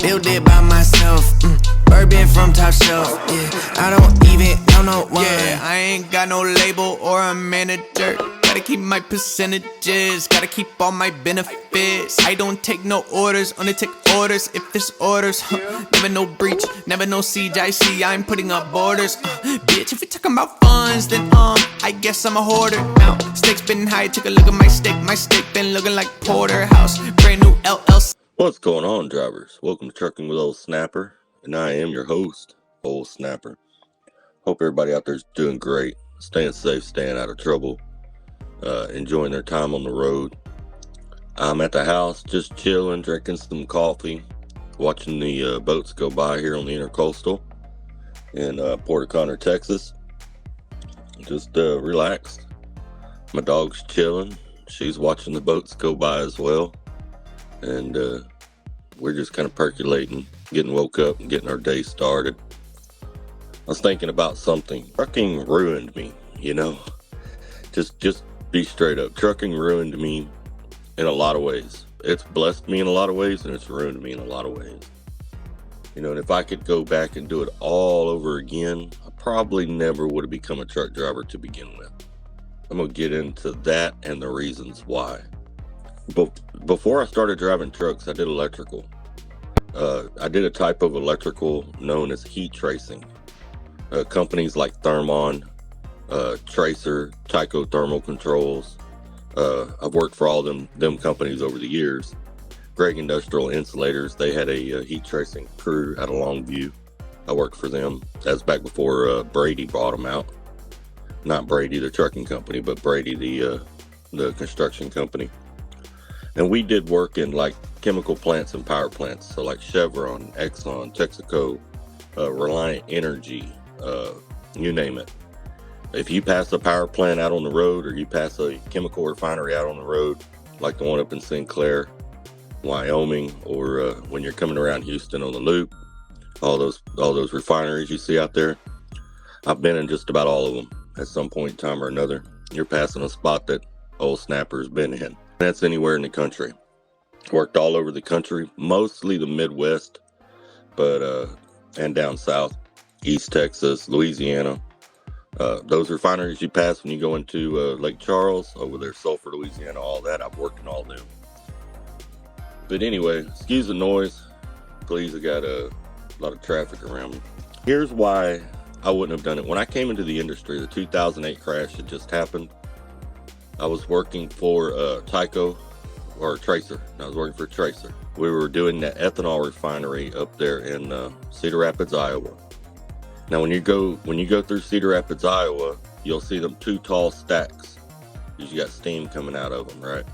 build it by myself. Bourbon from top shelf, yeah. I don't even know no one. Yeah, I ain't got no label or a manager. Gotta keep my percentages, gotta keep all my benefits. I don't take no orders, only take orders if it's orders. Never no breach, never no siege. I see I'm putting up borders. Bitch, if you're talking about funds, then I guess I'm a hoarder. Now, stakes been high, take a look at my steak been looking like porterhouse. Brand new LLC. What's going on, drivers? Welcome to Trucking with Old Snapper, and I am your host, Old Snapper. Hope everybody out there's doing great, staying safe, staying out of trouble, enjoying their time on the road. I'm at the house, just chilling, drinking some coffee, watching the boats go by here on the Intercoastal in Port O'Connor, Texas. Just relaxed. My dog's chilling. She's watching the boats go by as well. And we're just kind of percolating, getting woke up and getting our day started. I was thinking about something. Trucking ruined me, you know. Just be straight up. Trucking ruined me in a lot of ways. It's blessed me in a lot of ways, and it's ruined me in a lot of ways. You know, and if I could go back and do it all over again, I probably never would have become a truck driver to begin with. I'm going to get into that and the reasons why. Before I started driving trucks, I did electrical. I did a type of electrical known as heat tracing. Companies like Thermon, Tracer, Tyco Thermal Controls. I've worked for all them companies over the years. Greg Industrial Insulators, they had a heat tracing crew out of Longview. I worked for them. That's back before Brady bought them out. Not Brady, the trucking company, but Brady, the construction company. And we did work in like chemical plants and power plants. So like Chevron, Exxon, Texaco, Reliant Energy, you name it. If you pass a power plant out on the road, or you pass a chemical refinery out on the road, like the one up in Sinclair, Wyoming, or when you're coming around Houston on the loop, all those refineries you see out there, I've been in just about all of them at some point in time or another. You're passing a spot that Old Snapper's been in. That's anywhere in the country. Worked all over the country, mostly the Midwest, but and down south, East Texas, Louisiana. Those refineries you pass when you go into Lake Charles, over there, Sulphur, Louisiana, all that, I've worked in all of them. But anyway, excuse the noise. Please, I got a lot of traffic around me. Here's why I wouldn't have done it. When I came into the industry, the 2008 crash had just happened. I was working for Tyco, or Tracer. I was working for Tracer. We were doing that ethanol refinery up there in Cedar Rapids, Iowa. Now, when you go through Cedar Rapids, Iowa, you'll see them two tall stacks. You got steam coming out of them, right?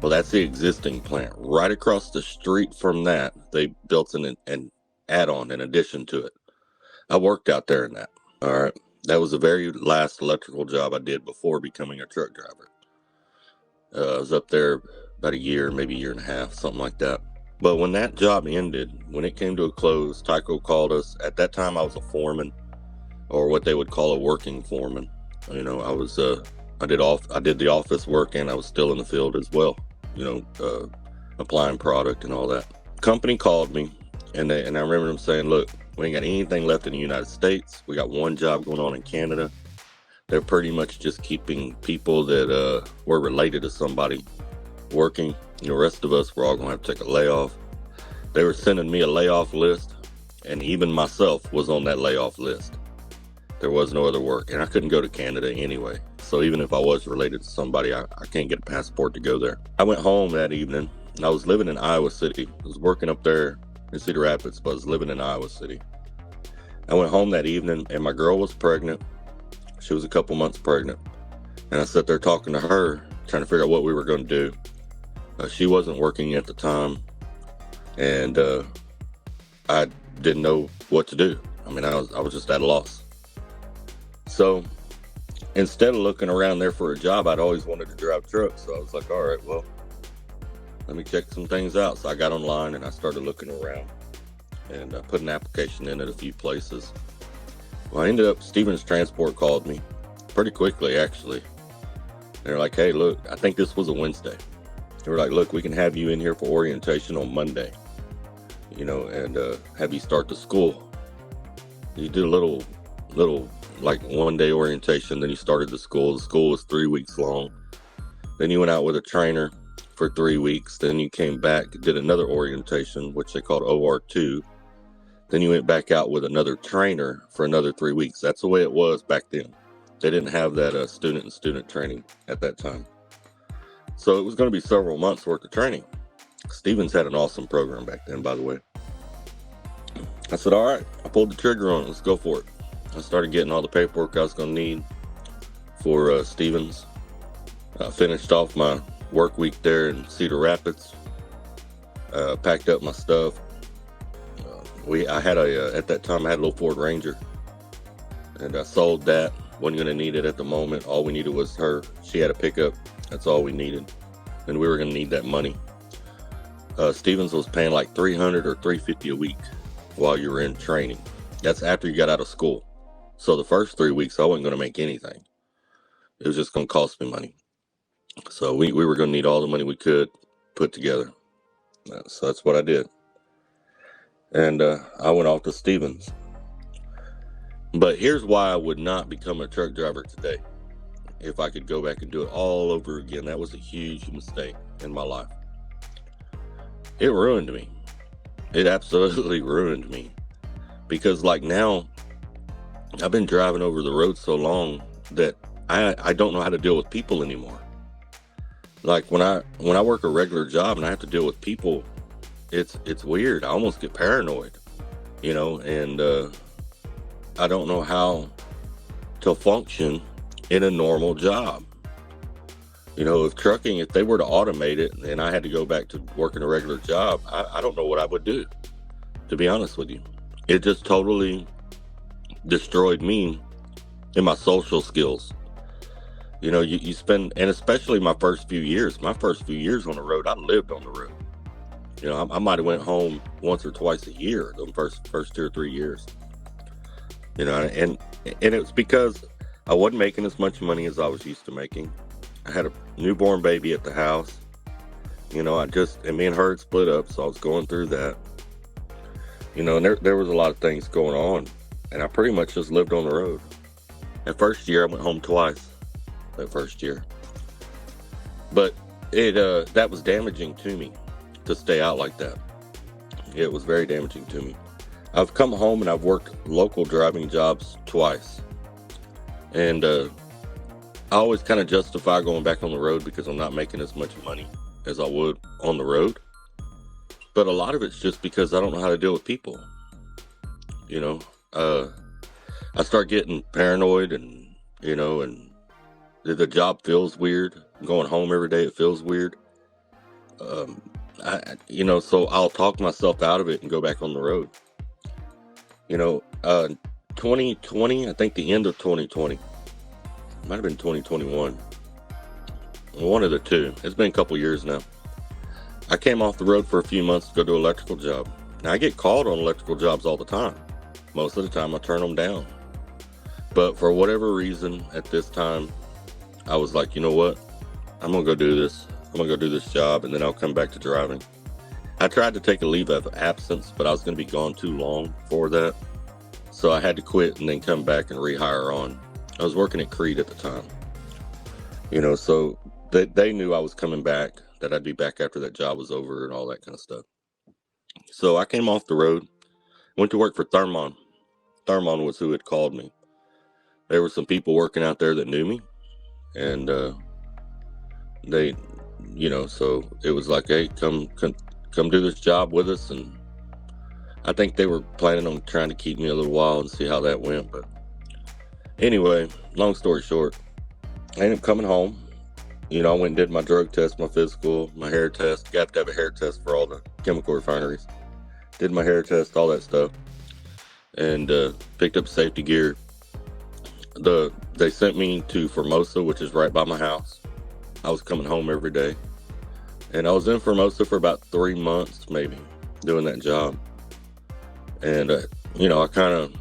Well, that's the existing plant. Right across the street from that, they built an add-on in addition to it. I worked out there in that. All right. That was the very last electrical job I did before becoming a truck driver. I was up there about a year, maybe a year and a half, something like that. But when that job ended, when it came to a close, Tyco called us. At that time, I was a foreman, or what they would call a working foreman. You know, I did the office work, and I was still in the field as well. You know, applying product and all that. Company called me, and I remember them saying, "Look, we ain't got anything left in the United States. We got one job going on in Canada. They're pretty much just keeping people that were related to somebody working. And the rest of us, we're all going to have to take a layoff." They were sending me a layoff list, and even myself was on that layoff list. There was no other work, and I couldn't go to Canada anyway. So even if I was related to somebody, I can't get a passport to go there. I went home that evening, and I was living in Iowa City. I was working up there in Cedar Rapids, but I was living in Iowa City. I went home that evening, and my girl was pregnant. She was a couple months pregnant. And I sat there talking to her, trying to figure out what we were going to do. She wasn't working at the time, and I didn't know what to do. I mean, I was just at a loss. So instead of looking around there for a job, I'd always wanted to drive trucks. So I was like, all right, well, let me check some things out. So I got online and I started looking around, and I put an application in at a few places. Well, I ended up, Stevens Transport called me pretty quickly, actually. They're like, hey, look, I think this was a Wednesday. They were like, look, we can have you in here for orientation on Monday. and have you start the school. You did a little like 1 day orientation, then you started the school. The school was 3 weeks long. Then you went out with a trainer for 3 weeks. Then you came back, did another orientation, which they called OR2. Then you went back out with another trainer for another 3 weeks. That's the way it was back then. They didn't have that student training at that time. So it was going to be several months worth of training. Stevens had an awesome program back then, by the way. I said, all right, I pulled the trigger on it. Let's go for it. I started getting all the paperwork I was going to need for Stevens. I finished off my work week there in Cedar Rapids. Packed up my stuff. I had at that time I had a little Ford Ranger, and I sold that. Wasn't going to need it at the moment. All we needed was her. She had a pickup. That's all we needed, and we were going to need that money. Stevens was paying like $300 or $350 a week while you were in training. That's after you got out of school. So the first 3 weeks I wasn't going to make anything. It was just going to cost me money. So we were going to need all the money we could put together. So that's what I did. And I went off to Stevens. But here's why I would not become a truck driver today. If I could go back and do it all over again, that was a huge mistake in my life. It ruined me. It absolutely ruined me. Because like now, I've been driving over the road so long that I don't know how to deal with people anymore. Like when I work a regular job and I have to deal with people, it's weird. I almost get paranoid, and I don't know how to function in a normal job. If trucking, if they were to automate it and I had to go back to working a regular job, I don't know what I would do, to be honest with you. It just totally destroyed me in my social skills. You spend, and especially my first few years on the road, I lived on the road. I might have went home once or twice a year, the first 2 or 3 years. And it was because I wasn't making as much money as I was used to making. I had a newborn baby at the house. And me and her had split up, so I was going through that. And there was a lot of things going on, and I pretty much just lived on the road. That first year, I went home twice. That first year, but that was damaging to me to stay out like that. It was very damaging to me. I've come home and I've worked local driving jobs twice, and I always kind of justify going back on the road because I'm not making as much money as I would on the road. But a lot of it's just because I don't know how to deal with people. I start getting paranoid, and the job feels weird. Going home every day, it feels weird. So I'll talk myself out of it and go back on the road. 2020, I think the end of 2020, might have been 2021. One of the two. It's been a couple years now. I came off the road for a few months to go do an electrical job. Now I get called on electrical jobs all the time. Most of the time I turn them down. But for whatever reason, at this time, I was like, you know what? I'm going to go do this. I'm going to go do this job, and then I'll come back to driving. I tried to take a leave of absence, but I was going to be gone too long for that. So I had to quit and then come back and rehire on. I was working at Creed at the time. So they knew I was coming back, that I'd be back after that job was over and all that kind of stuff. So I came off the road, went to work for Thermon. Thermon was who had called me. There were some people working out there that knew me. And they, so it was like, hey, come do this job with us. And I think they were planning on trying to keep me a little while and see how that went. But anyway, long story short, I ended up coming home. I went and did my drug test, my physical, my hair test. You have to have a hair test for all the chemical refineries. Did my hair test, all that stuff. And picked up safety gear. They sent me to Formosa, which is right by my house. I was coming home every day. And I was in Formosa for about 3 months, maybe, doing that job. And, I kind of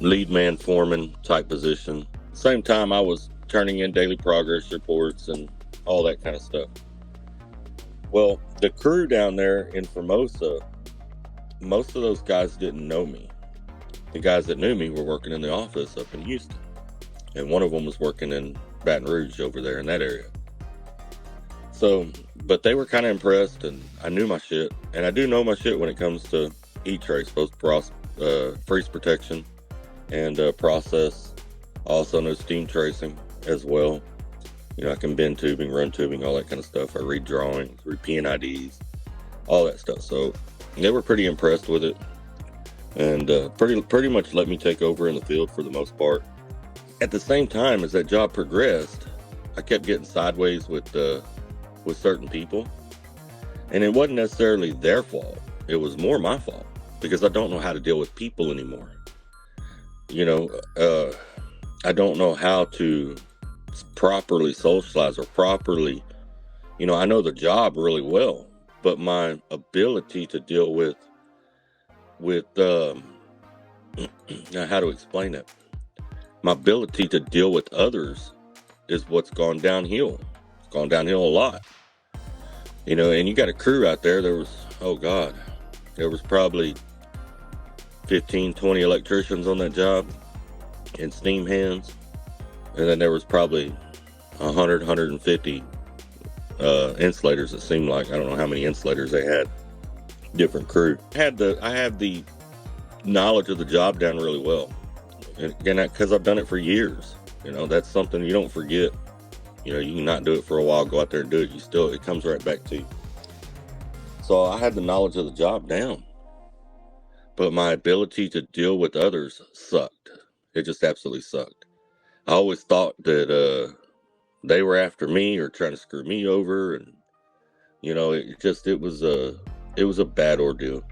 lead man foreman type position. Same time, I was turning in daily progress reports and all that kind of stuff. Well, the crew down there in Formosa, most of those guys didn't know me. The guys that knew me were working in the office up in Houston, and one of them was working in Baton Rouge over there in that area. So, but they were kind of impressed, and I knew my shit, and I do know my shit when it comes to heat trace, both freeze protection and process. I also know steam tracing as well. You know, I can bend tubing, run tubing, all that kind of stuff. I read drawings, read PNIDs, all that stuff. So they were pretty impressed with it, and pretty much let me take over in the field for the most part. At the same time, as that job progressed, I kept getting sideways with certain people, and it wasn't necessarily their fault. It was more my fault, because I don't know how to deal with people anymore. You know, I don't know how to properly socialize or properly, you know, I know the job really well, but my ability to deal with how to explain it, my ability to deal with others is what's gone downhill. It's gone downhill a lot, you know. And you got a crew out there. There was probably 15-20 electricians on that job and steam hands, and then there was probably 150 insulators. It seemed like, I don't know how many insulators they had, different crew. I have the knowledge of the job down really well, and again, because I've done it for years. You know, that's something you don't forget. You know, you can not do it for a while, go out there and do it, it comes right back to you. So I had the knowledge of the job down, but my ability to deal with others sucked. It just absolutely sucked. I always thought that they were after me or trying to screw me over, and you know, it was a bad ordeal.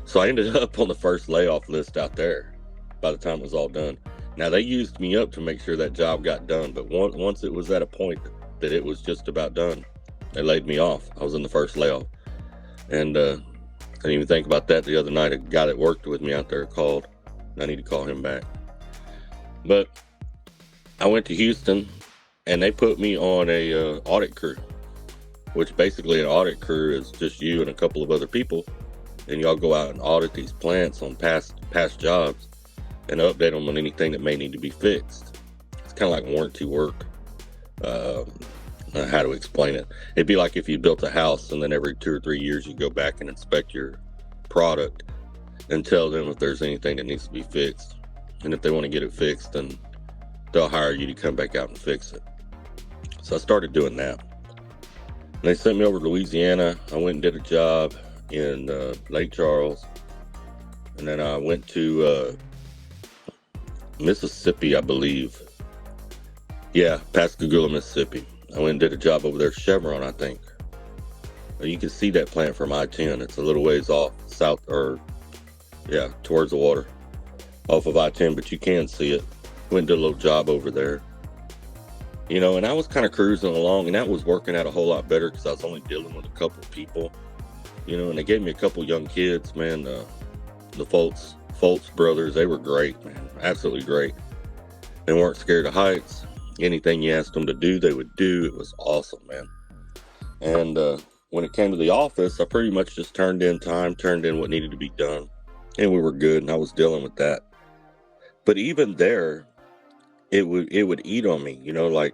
So I ended up on the first layoff list out there by the time it was all done. Now, they used me up to make sure that job got done, but once it was at a point that it was just about done, they laid me off. I was in the first layoff, and I didn't even think about that the other night. A guy that worked with me out there called. I need to call him back. But I went to Houston, and they put me on a audit crew, which basically an audit crew is just you and a couple of other people, and y'all go out and audit these plants on past jobs and update them on anything that may need to be fixed. It's kind of like warranty work. How to explain it? It'd be like if you built a house and then every 2 or 3 years you go back and inspect your product and tell them if there's anything that needs to be fixed. And if they want to get it fixed, then they'll hire you to come back out and fix it. So I started doing that. And they sent me over to Louisiana. I went and did a job in Lake Charles. And then I went to Mississippi, I believe. Yeah, Pascagoula, Mississippi. I went and did a job over there, Chevron, I think. You can see that plant from I-10. It's a little ways off, towards the water, off of I-10, but you can see it. Went and did a little job over there. You know, and I was kind of cruising along, and that was working out a whole lot better because I was only dealing with a couple of people. You know, and they gave me a couple young kids, man. The Foltz brothers, they were great, man. Absolutely great. They weren't scared of heights. Anything you asked them to do, they would do. It was awesome, man. And when it came to the office, I pretty much just turned in what needed to be done. And we were good, and I was dealing with that. But even there, it would eat on me, you know, like,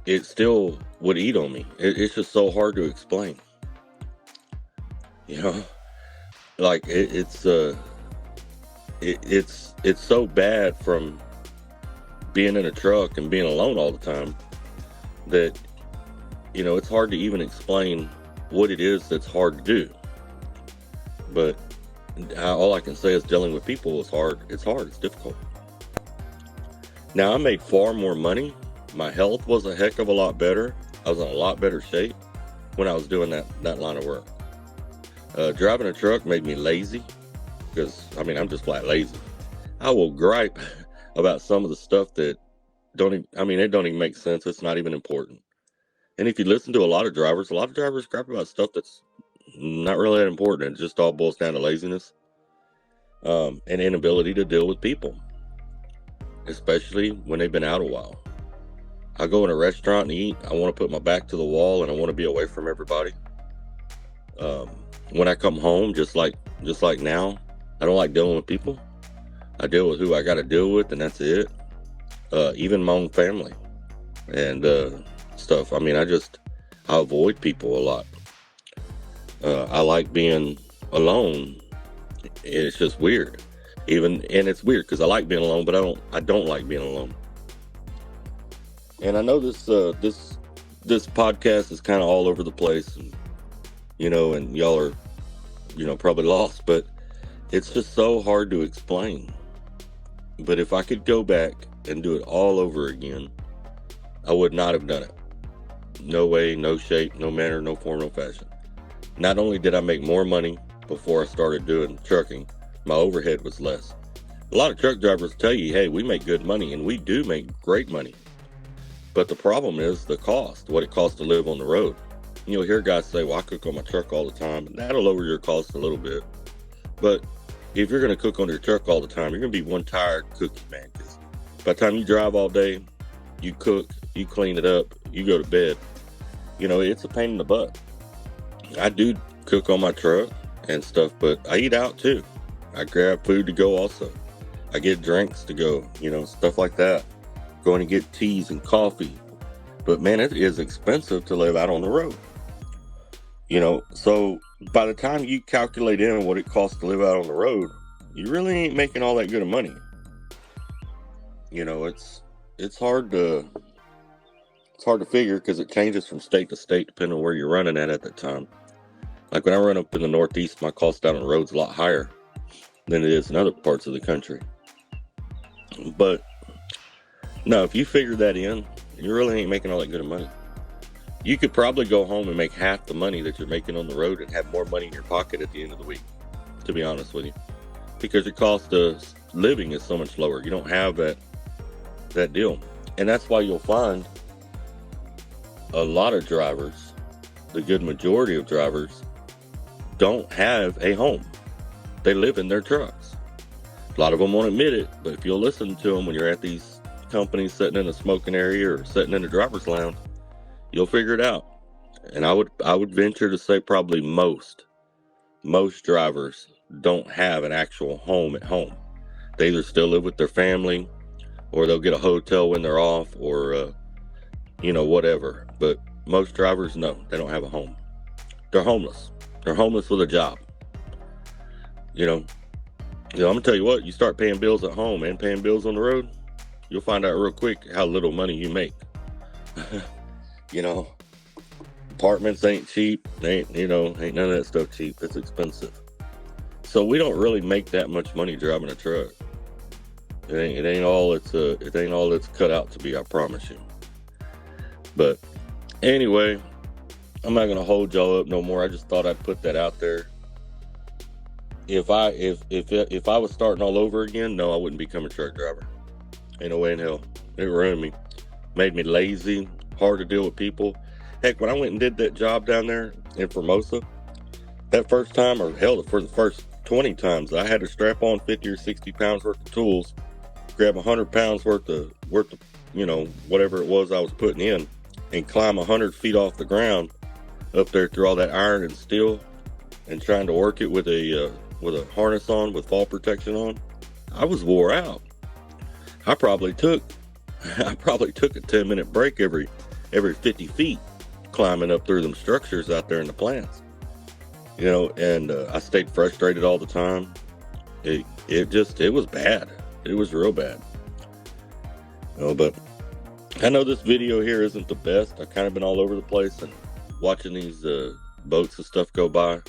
it still would eat on me. It's just so hard to explain. You know, like, it's so bad from being in a truck and being alone all the time that, you know, it's hard to even explain what it is that's hard to do. But all I can say is dealing with people is hard. It's hard. It's difficult. Now, I made far more money. My health was a heck of a lot better. I was in a lot better shape when I was doing that line of work. Driving a truck made me lazy because, I mean, I'm just flat lazy. I will gripe about some of the stuff that it don't even make sense. It's not even important. And if you listen to a lot of drivers gripe about stuff that's not really that important. It just all boils down to laziness and inability to deal with people, especially when they've been out a while. I go in a restaurant and eat. I want to put my back to the wall and I want to be away from everybody. when I come home, just like now, I don't like dealing with people. I deal with who I got to deal with, and that's it. Even my own family and stuff. I mean, I avoid people a lot. I like being alone. It's just weird. And it's weird because I like being alone, but I don't like being alone. And I know this podcast is kind of all over the place, and, and y'all are, probably lost, but it's just so hard to explain. But if I could go back and do it all over again, I would not have done it. No way, no shape, no manner, no form, no fashion. Not only did I make more money before I started doing trucking, my overhead was less. A lot of truck drivers tell you, hey, we make good money, and we do make great money. But the problem is the cost, what it costs to live on the road. You'll hear guys say, well, I cook on my truck all the time, and that'll lower your cost a little bit. But if you're going to cook on your truck all the time, you're going to be one tired cookie, man. Because by the time you drive all day, you cook, you clean it up, you go to bed. It's a pain in the butt. I do cook on my truck and stuff, but I eat out too. I grab food to go also. I get drinks to go, stuff like that. Going to get teas and coffee. But man, it is expensive to live out on the road. So by the time you calculate in what it costs to live out on the road, you really ain't making all that good of money. It's hard to figure because it changes from state to state depending on where you're running at that time. Like when I run up in the Northeast, my cost down on the road's a lot higher than it is in other parts of the country. But no, if you figure that in, you really ain't making all that good of money. You could probably go home and make half the money that you're making on the road and have more money in your pocket at the end of the week, to be honest with you. Because your cost of living is so much lower. You don't have that deal. And that's why you'll find a lot of drivers, the good majority of drivers, don't have a home. They live in their trucks. A lot of them won't admit it, but if you'll listen to them when you're at these companies sitting in a smoking area or sitting in a driver's lounge, you'll figure it out. And I would venture to say probably most drivers don't have an actual home at home. They either still live with their family, or they'll get a hotel when they're off, or whatever. But most drivers, no, they don't have a home. They're homeless. They're homeless with a job. I'm gonna tell you what, you start paying bills at home and paying bills on the road, you'll find out real quick how little money you make. Apartments ain't cheap. Ain't none of that stuff cheap. It's expensive. So we don't really make that much money driving a truck. It ain't all it's cut out to be, I promise you. But anyway, I'm not gonna hold y'all up no more. I just thought I'd put that out there. If I was starting all over again, no, I wouldn't become a truck driver. Ain't no way in hell. It ruined me. Made me lazy, hard to deal with people. Heck, when I went and did that job down there in Formosa, that first time, or hell, for the first 20 times, I had to strap on 50 or 60 pounds worth of tools, grab 100 pounds worth of, whatever it was I was putting in, and climb 100 feet off the ground up there through all that iron and steel, and trying to work it with a harness on, with fall protection on. I was wore out. I probably took a 10-minute break every 50 feet climbing up through them structures out there in the plants. And I stayed frustrated all the time. It was bad. It was real bad. But I know this video here isn't the best. I've kind of been all over the place and watching these boats and stuff go by,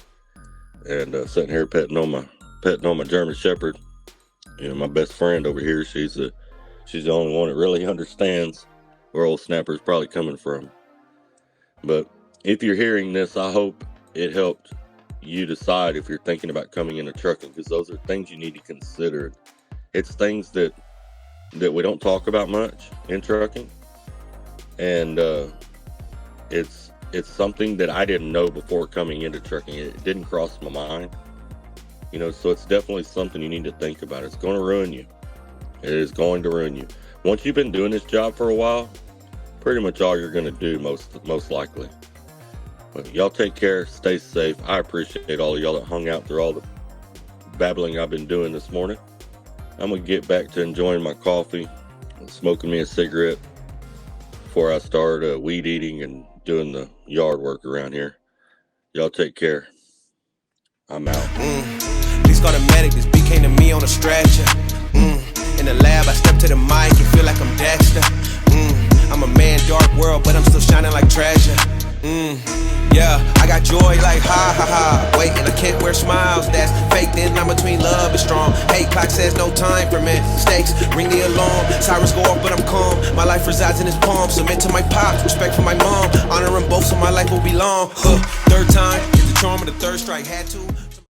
and sitting here petting on my German Shepherd. My best friend over here, she's the only one that really understands where Old Snapper is probably coming from. But if you're hearing this, I hope it helped you decide if you're thinking about coming into trucking, because those are things you need to consider. It's things that we don't talk about much in trucking, and it's something that I didn't know before coming into trucking. It didn't cross my mind, so it's definitely something you need to think about. It's going to ruin you. It is going to ruin you. Once you've been doing this job for a while, pretty much all you're going to do, most likely. But y'all take care, stay safe. I appreciate all of y'all that hung out through all the babbling I've been doing this morning. I'm going to get back to enjoying my coffee and smoking me a cigarette before I start weed eating and doing the yard work around here. Y'all take care. I'm out. Please call the medic, this beat came to me on a stretcher. In the lab, I step to the mic and feel like I'm Dexter. I'm a man, dark world, but I'm still shining like treasure. Yeah, I got joy like ha ha ha. Wait, and I can't wear smiles, that's fake. Then I'm between love and strong. Hate clock says no time for mistakes. Ring the alarm, sirens go off, but I'm calm. My life resides in his palm. Submit to my pops, respect for my mom. Honoring both, so my life will be long. Third time, hit the charm of the third strike, had to.